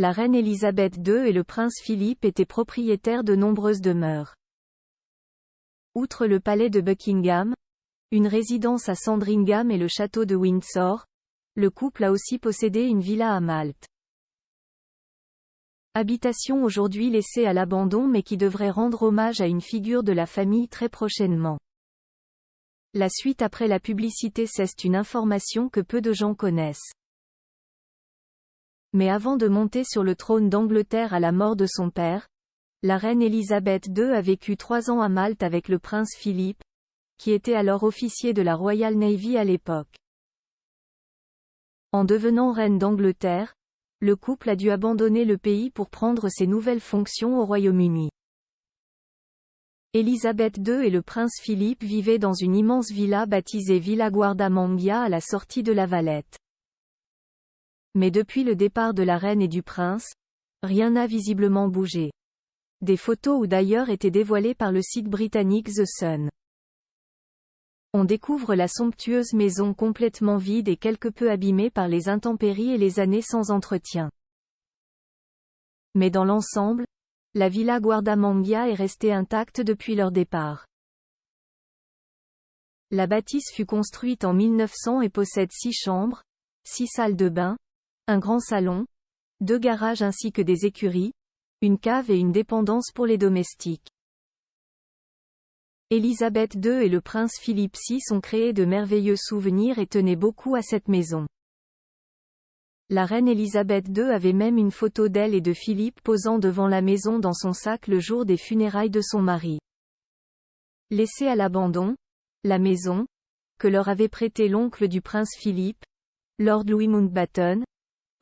la reine Elisabeth II et le prince Philippe étaient propriétaires de nombreuses demeures. Outre le palais de Buckingham, une résidence à Sandringham et le château de Windsor, le couple a aussi possédé une villa à Malte. Habitation aujourd'hui laissée à l'abandon mais qui devrait rendre hommage à une figure de la famille très prochainement. La suite après la publicité, c'est une information que peu de gens connaissent. Mais avant de monter sur le trône d'Angleterre à la mort de son père, la reine Elisabeth II a vécu 3 ans à Malte avec le prince Philippe, qui était alors officier de la Royal Navy à l'époque. En devenant reine d'Angleterre, le couple a dû abandonner le pays pour prendre ses nouvelles fonctions au Royaume-Uni. Elisabeth II et le prince Philippe vivaient dans une immense villa baptisée Villa Guardamangia à la sortie de la Valette. Mais depuis le départ de la reine et du prince, rien n'a visiblement bougé. Des photos ou d'ailleurs étaient dévoilées par le site britannique The Sun. On découvre la somptueuse maison complètement vide et quelque peu abîmée par les intempéries et les années sans entretien. Mais dans l'ensemble, la villa Guardamangia est restée intacte depuis leur départ. La bâtisse fut construite en 1900 et possède 6 chambres, 6 salles de bain, un grand salon, 2 garages ainsi que des écuries, une cave et une dépendance pour les domestiques. Elisabeth II et le prince Philippe VI ont créé de merveilleux souvenirs et tenaient beaucoup à cette maison. La reine Elisabeth II avait même une photo d'elle et de Philippe posant devant la maison dans son sac le jour des funérailles de son mari. Laissée à l'abandon, la maison, que leur avait prêtée l'oncle du prince Philippe, Lord Louis Mountbatten,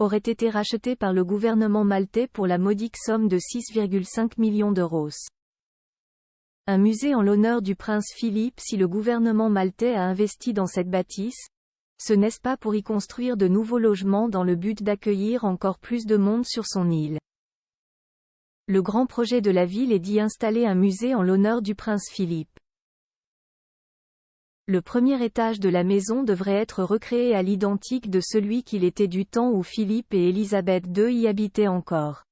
aurait été rachetée par le gouvernement maltais pour la modique somme de 6,5 millions d'euros. Un musée en l'honneur du prince Philippe. Si le gouvernement maltais a investi dans cette bâtisse, ce n'est pas pour y construire de nouveaux logements dans le but d'accueillir encore plus de monde sur son île. Le grand projet de la ville est d'y installer un musée en l'honneur du prince Philippe. Le premier étage de la maison devrait être recréé à l'identique de celui qu'il était du temps où Philippe et Elisabeth II y habitaient encore.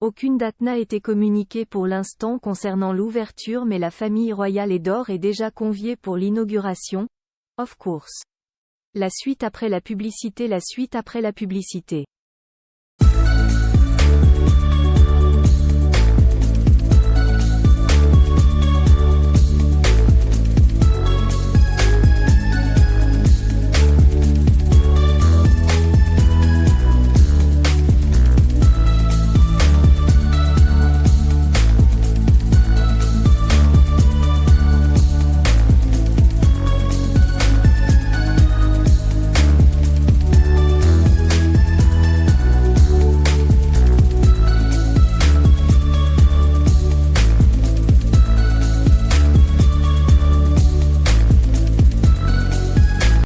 Aucune date n'a été communiquée pour l'instant concernant l'ouverture, mais la famille royale et d'or est déjà conviée pour l'inauguration, of course. La suite après la publicité.